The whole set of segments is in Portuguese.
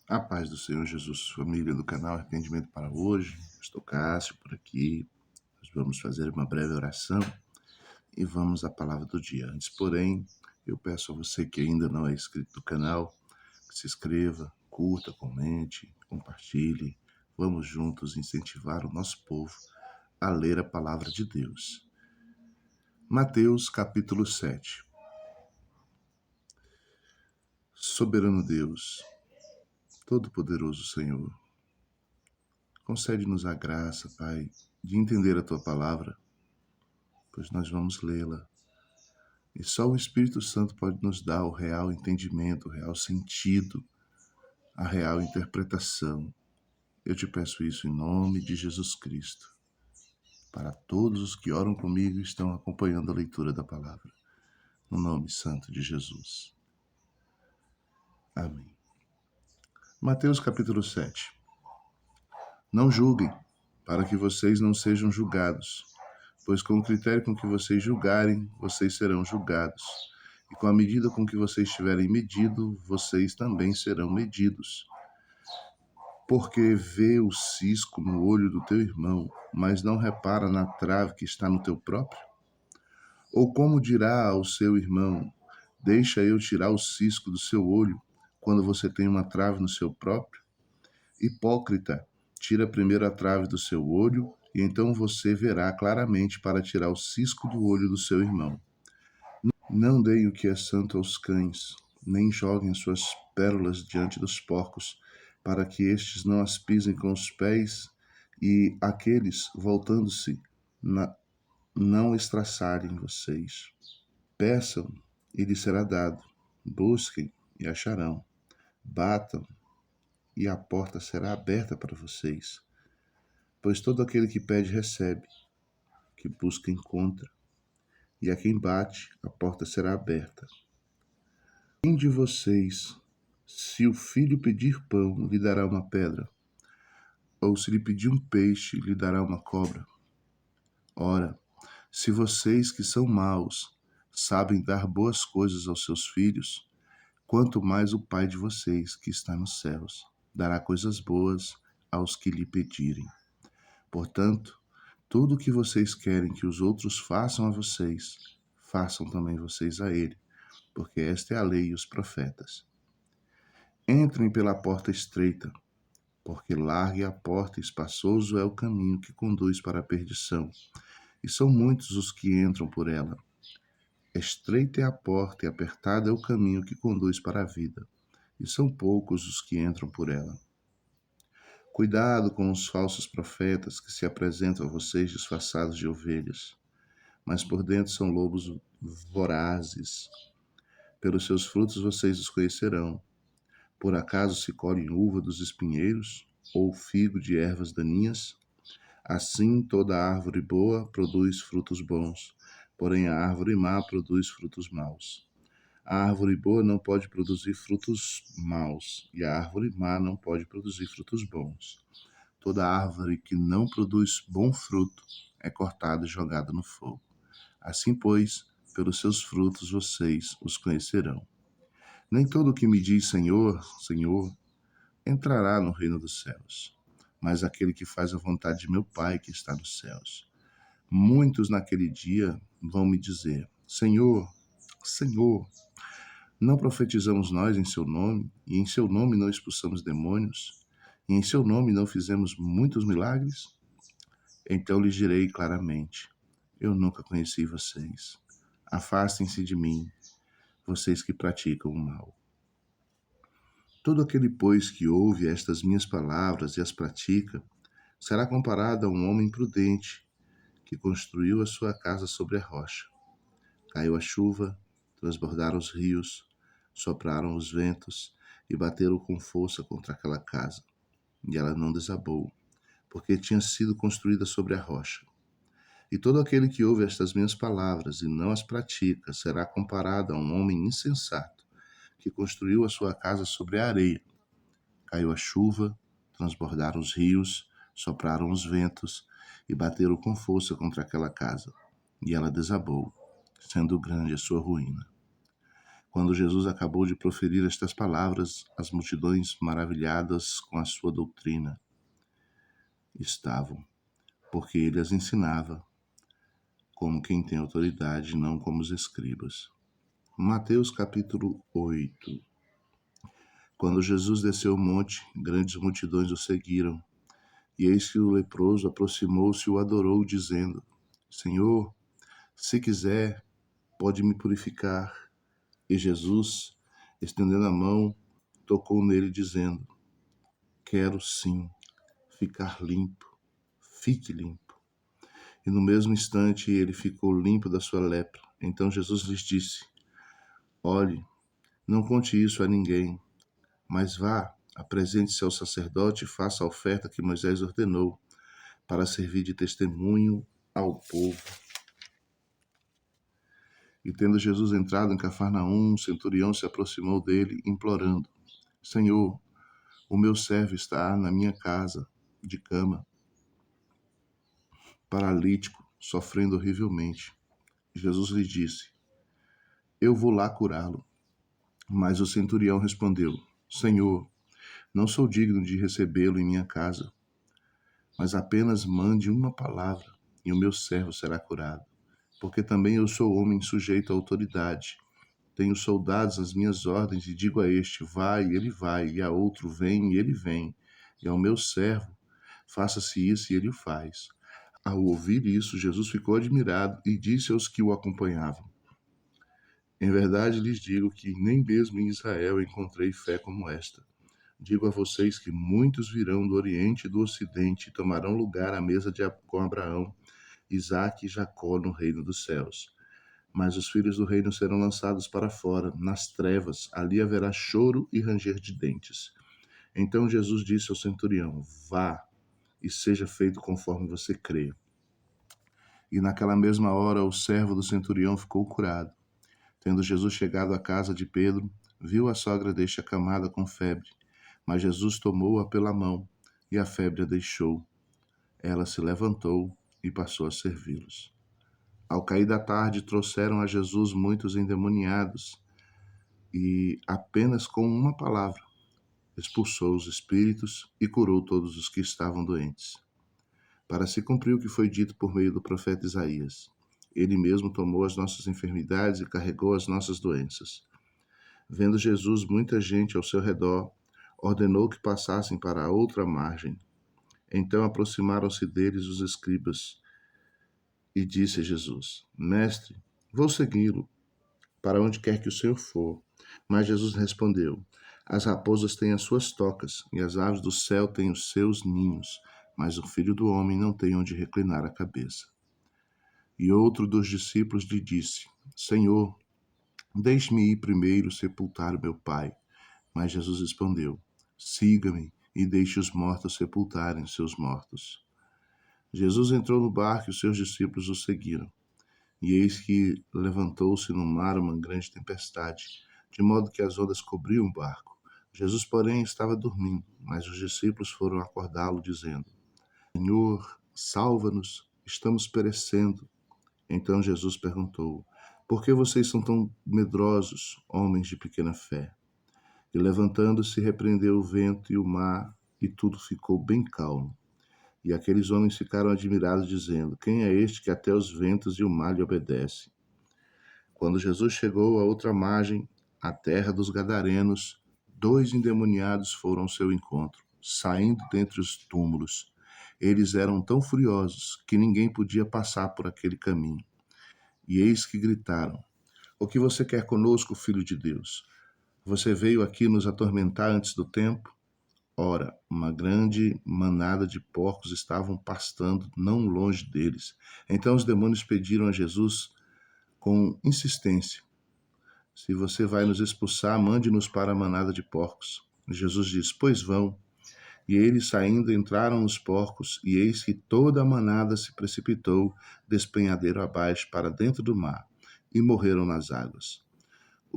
A paz do Senhor Jesus, família do canal Arrependimento para hoje. Estou Cássio por aqui. Nós vamos fazer uma breve oração e vamos à palavra do dia. Antes, porém, eu peço a você que ainda não é inscrito no canal, que se inscreva, curta, comente, compartilhe. Vamos juntos incentivar o nosso povo a ler a palavra de Deus. Mateus capítulo 7. Soberano Deus, Todo-Poderoso Senhor, concede-nos a graça, Pai, de entender a Tua palavra, pois nós vamos lê-la. E só o Espírito Santo pode nos dar o real entendimento, o real sentido, a real interpretação. Eu te peço isso em nome de Jesus Cristo, para todos os que oram comigo e estão acompanhando a leitura da palavra. No nome santo de Jesus. Amém. Mateus capítulo 7. Não julguem, para que vocês não sejam julgados, pois com o critério com que vocês julgarem, vocês serão julgados. E com a medida com que vocês tiverem medido, vocês também serão medidos. Porque vê o cisco no olho do teu irmão, mas não repara na trave que está no teu próprio? Ou como dirá ao seu irmão, deixa eu tirar o cisco do seu olho, quando você tem uma trave no seu próprio? Hipócrita, tira primeiro a trave do seu olho, e então você verá claramente para tirar o cisco do olho do seu irmão. Não deem o que é santo aos cães, nem joguem suas pérolas diante dos porcos, para que estes não as pisem com os pés, e aqueles, voltando-se, não estraçalhem vocês. Peçam, e lhes será dado. Busquem, e acharão. Batam, e a porta será aberta para vocês. Pois todo aquele que pede, recebe, que busca, encontra, e a quem bate, a porta será aberta. Quem de vocês, se o filho pedir pão, lhe dará uma pedra? Ou se lhe pedir um peixe, lhe dará uma cobra? Ora, se vocês que são maus sabem dar boas coisas aos seus filhos, quanto mais o Pai de vocês, que está nos céus, dará coisas boas aos que lhe pedirem. Portanto, tudo o que vocês querem que os outros façam a vocês, façam também vocês a ele, porque esta é a lei e os profetas. Entrem pela porta estreita, porque larga é a porta e espaçoso é o caminho que conduz para a perdição, e são muitos os que entram por ela. Estreita é a porta e apertado é o caminho que conduz para a vida, e são poucos os que entram por ela. Cuidado com os falsos profetas que se apresentam a vocês disfarçados de ovelhas, mas por dentro são lobos vorazes. Pelos seus frutos vocês os conhecerão. Por acaso se colhem uva dos espinheiros, ou figo de ervas daninhas? Assim toda árvore boa produz frutos bons, porém a árvore má produz frutos maus. A árvore boa não pode produzir frutos maus, e a árvore má não pode produzir frutos bons. Toda árvore que não produz bom fruto é cortada e jogada no fogo. Assim, pois, pelos seus frutos vocês os conhecerão. Nem todo o que me diz Senhor, Senhor, entrará no reino dos céus, mas aquele que faz a vontade de meu Pai que está nos céus. Muitos naquele dia vão me dizer, Senhor, Senhor, não profetizamos nós em seu nome, e em seu nome não expulsamos demônios, e em seu nome não fizemos muitos milagres? Então lhes direi claramente, eu nunca conheci vocês. Afastem-se de mim, vocês que praticam o mal. Todo aquele, pois, que ouve estas minhas palavras e as pratica, será comparado a um homem prudente, que construiu a sua casa sobre a rocha. Caiu a chuva, transbordaram os rios, sopraram os ventos e bateram com força contra aquela casa. E ela não desabou, porque tinha sido construída sobre a rocha. E todo aquele que ouve estas minhas palavras e não as pratica, será comparado a um homem insensato, que construiu a sua casa sobre a areia. Caiu a chuva, transbordaram os rios, sopraram os ventos e bateram com força contra aquela casa. E ela desabou, sendo grande a sua ruína. Quando Jesus acabou de proferir estas palavras, as multidões, maravilhadas com a sua doutrina, estavam, porque ele as ensinava como quem tem autoridade, não como os escribas. Mateus capítulo 8. Quando Jesus desceu o monte, grandes multidões o seguiram. E eis que o leproso aproximou-se e o adorou, dizendo: Senhor, se quiser, pode me purificar. E Jesus, estendendo a mão, tocou nele, dizendo: Quero sim ficar limpo. Fique limpo. E no mesmo instante ele ficou limpo da sua lepra. Então Jesus lhes disse: Olhe, não conte isso a ninguém, mas vá, apresente-se ao sacerdote e faça a oferta que Moisés ordenou, para servir de testemunho ao povo. E tendo Jesus entrado em Cafarnaum, um centurião se aproximou dele, implorando: Senhor, o meu servo está na minha casa, de cama, paralítico, sofrendo horrivelmente. Jesus lhe disse: Eu vou lá curá-lo. Mas o centurião respondeu: Senhor, não sou digno de recebê-lo em minha casa, mas apenas mande uma palavra, e o meu servo será curado. Porque também eu sou homem sujeito à autoridade. Tenho soldados às minhas ordens, e digo a este: vai, e ele vai, e a outro: vem, e ele vem. E ao meu servo: faça-se isso, e ele o faz. Ao ouvir isso, Jesus ficou admirado e disse aos que o acompanhavam: Em verdade lhes digo que nem mesmo em Israel encontrei fé como esta. Digo a vocês que muitos virão do Oriente e do Ocidente e tomarão lugar à mesa com Abraão, Isaque e Jacó no reino dos céus. Mas os filhos do reino serão lançados para fora, nas trevas, ali haverá choro e ranger de dentes. Então Jesus disse ao centurião: Vá, e seja feito conforme você crê. E naquela mesma hora o servo do centurião ficou curado. Tendo Jesus chegado à casa de Pedro, viu a sogra deste acamada com febre, mas Jesus tomou-a pela mão, e a febre a deixou. Ela se levantou e passou a servi-los. Ao cair da tarde, trouxeram a Jesus muitos endemoniados, e apenas com uma palavra expulsou os espíritos e curou todos os que estavam doentes. Para se cumprir o que foi dito por meio do profeta Isaías: Ele mesmo tomou as nossas enfermidades e carregou as nossas doenças. Vendo Jesus muita gente ao seu redor, ordenou que passassem para a outra margem. Então aproximaram-se deles os escribas, e disse a Jesus: Mestre, vou segui-lo, para onde quer que o Senhor for. Mas Jesus respondeu: As raposas têm as suas tocas, e as aves do céu têm os seus ninhos, mas o Filho do Homem não tem onde reclinar a cabeça. E outro dos discípulos lhe disse: Senhor, deixe-me ir primeiro sepultar o meu pai. Mas Jesus respondeu: Siga-me e deixe os mortos sepultarem seus mortos. Jesus entrou no barco e os seus discípulos o seguiram. E eis que levantou-se no mar uma grande tempestade, de modo que as ondas cobriam o barco. Jesus, porém, estava dormindo, mas os discípulos foram acordá-lo, dizendo: Senhor, salva-nos, estamos perecendo. Então Jesus perguntou: Por que vocês são tão medrosos, homens de pequena fé? E levantando-se, repreendeu o vento e o mar, e tudo ficou bem calmo. E aqueles homens ficaram admirados, dizendo: Quem é este que até os ventos e o mar lhe obedecem? Quando Jesus chegou à outra margem, a terra dos Gadarenos, 2 endemoniados foram ao seu encontro, saindo dentre os túmulos. Eles eram tão furiosos que ninguém podia passar por aquele caminho. E eis que gritaram: O que você quer conosco, Filho de Deus? Você veio aqui nos atormentar antes do tempo? Ora, uma grande manada de porcos estavam pastando não longe deles. Então os demônios pediram a Jesus com insistência: Se você vai nos expulsar, mande-nos para a manada de porcos. Jesus diz: Pois vão. E eles, saindo, entraram nos porcos, e eis que toda a manada se precipitou, despenhadeiro abaixo, para dentro do mar, e morreram nas águas.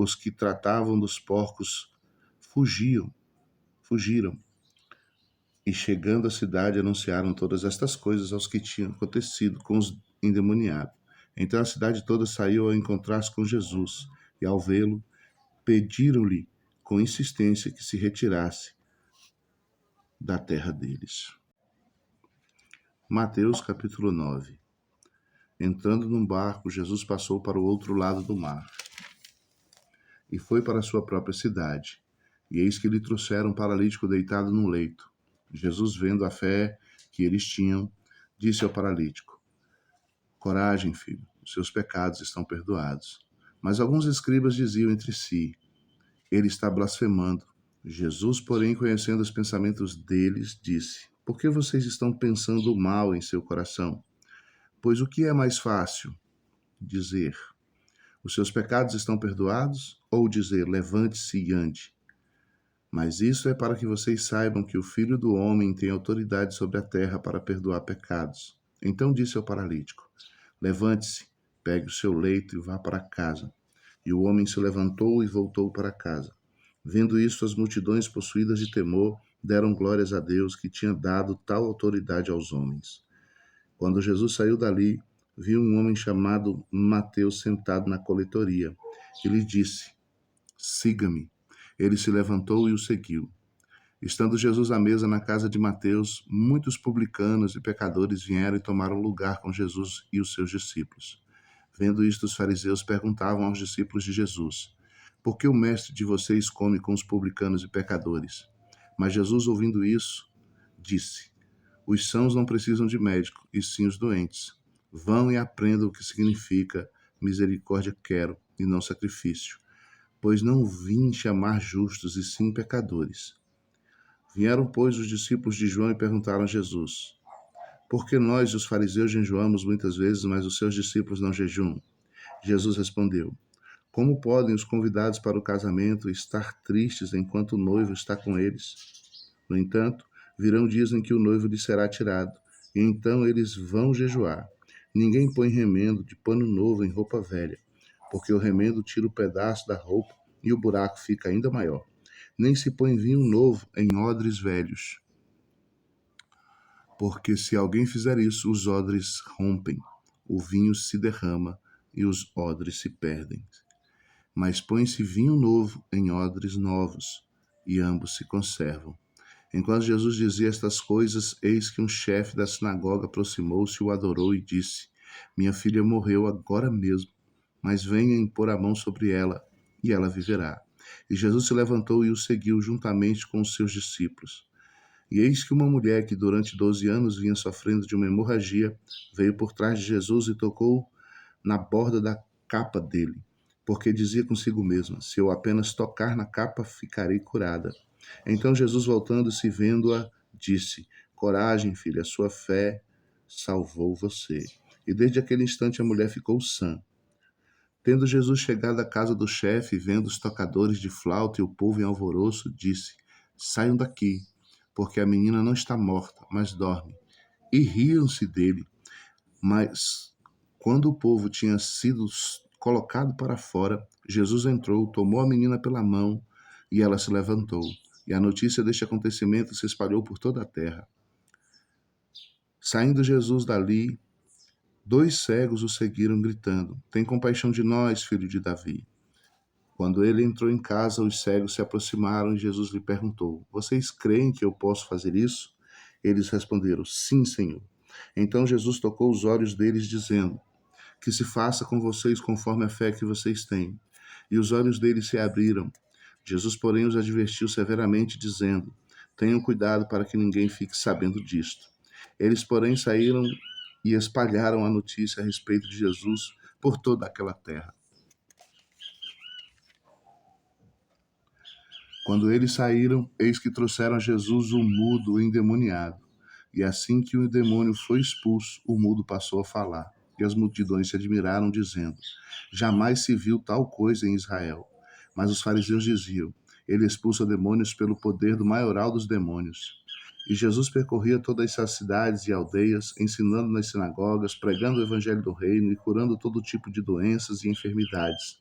Os que tratavam dos porcos fugiram, e chegando à cidade anunciaram todas estas coisas aos que tinham acontecido com os endemoniados. Então a cidade toda saiu ao encontrar-se com Jesus, e ao vê-lo, pediram-lhe com insistência que se retirasse da terra deles. Mateus capítulo 9. Entrando num barco, Jesus passou para o outro lado do mar e foi para a sua própria cidade. E eis que lhe trouxeram um paralítico deitado num leito. Jesus, vendo a fé que eles tinham, disse ao paralítico: Coragem, filho, os seus pecados estão perdoados. Mas alguns escribas diziam entre si: Ele está blasfemando. Jesus, porém, conhecendo os pensamentos deles, disse: Por que vocês estão pensando mal em seu coração? Pois o que é mais fácil? Dizer: Os seus pecados estão perdoados? Ou dizer: Levante-se e ande? Mas isso é para que vocês saibam que o Filho do Homem tem autoridade sobre a terra para perdoar pecados. Então disse ao paralítico: Levante-se, pegue o seu leito e vá para casa. E o homem se levantou e voltou para casa. Vendo isso, as multidões, possuídas de temor, deram glórias a Deus que tinha dado tal autoridade aos homens. Quando Jesus saiu dali, viu um homem chamado Mateus sentado na coletoria e lhe disse: Siga-me. Ele se levantou e o seguiu. Estando Jesus à mesa na casa de Mateus, muitos publicanos e pecadores vieram e tomaram lugar com Jesus e os seus discípulos. Vendo isto, os fariseus perguntavam aos discípulos de Jesus: Por que o mestre de vocês come com os publicanos e pecadores? Mas Jesus, ouvindo isso, disse: Os sãos não precisam de médico, e sim os doentes. Vão e aprendam o que significa misericórdia quero, e não sacrifício. Pois não vim chamar justos, e sim pecadores. Vieram, pois, os discípulos de João e perguntaram a Jesus: Por que nós, os fariseus, jejuamos muitas vezes, mas os seus discípulos não jejuam? Jesus respondeu: Como podem os convidados para o casamento estar tristes enquanto o noivo está com eles? No entanto, virão dias em que o noivo lhes será tirado, e então eles vão jejuar. Ninguém põe remendo de pano novo em roupa velha, porque o remendo tira o pedaço da roupa e o buraco fica ainda maior. Nem se põe vinho novo em odres velhos, porque se alguém fizer isso, os odres rompem, o vinho se derrama e os odres se perdem. Mas põe-se vinho novo em odres novos, e ambos se conservam. Enquanto Jesus dizia estas coisas, eis que um chefe da sinagoga aproximou-se, o adorou e disse: Minha filha morreu agora mesmo, mas venha impor a mão sobre ela, e ela viverá. E Jesus se levantou e o seguiu juntamente com os seus discípulos. E eis que uma mulher que durante 12 anos vinha sofrendo de uma hemorragia, veio por trás de Jesus e tocou na borda da capa dele, porque dizia consigo mesma: Se eu apenas tocar na capa, ficarei curada. Então Jesus, voltando-se e vendo-a, disse: Coragem, filha, a sua fé salvou você. E desde aquele instante a mulher ficou sã. Tendo Jesus chegado à casa do chefe, vendo os tocadores de flauta e o povo em alvoroço, disse: Saiam daqui, porque a menina não está morta, mas dorme. E riam-se dele. Mas quando o povo tinha sido colocado para fora, Jesus entrou, tomou a menina pela mão e ela se levantou. E a notícia deste acontecimento se espalhou por toda a terra. Saindo Jesus dali, 2 cegos o seguiram, gritando: Tem compaixão de nós, filho de Davi. Quando ele entrou em casa, os cegos se aproximaram e Jesus lhe perguntou: Vocês creem que eu posso fazer isso? Eles responderam: Sim, Senhor. Então Jesus tocou os olhos deles, dizendo: Que se faça com vocês conforme a fé que vocês têm. E os olhos deles se abriram. Jesus, porém, os advertiu severamente, dizendo: Tenham cuidado para que ninguém fique sabendo disto. Eles, porém, saíram e espalharam a notícia a respeito de Jesus por toda aquela terra. Quando eles saíram, eis que trouxeram a Jesus um mudo endemoniado. E assim que o demônio foi expulso, o mudo passou a falar. E as multidões se admiraram, dizendo: Jamais se viu tal coisa em Israel. Mas os fariseus diziam: Ele expulsa demônios pelo poder do maioral dos demônios. E Jesus percorria todas as cidades e aldeias, ensinando nas sinagogas, pregando o evangelho do reino e curando todo tipo de doenças e enfermidades.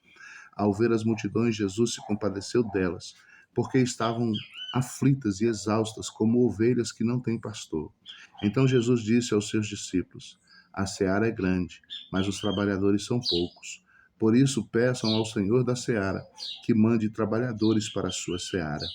Ao ver as multidões, Jesus se compadeceu delas, porque estavam aflitas e exaustas, como ovelhas que não têm pastor. Então Jesus disse aos seus discípulos: A seara é grande, mas os trabalhadores são poucos. Por isso, peçam ao Senhor da seara que mande trabalhadores para a sua seara.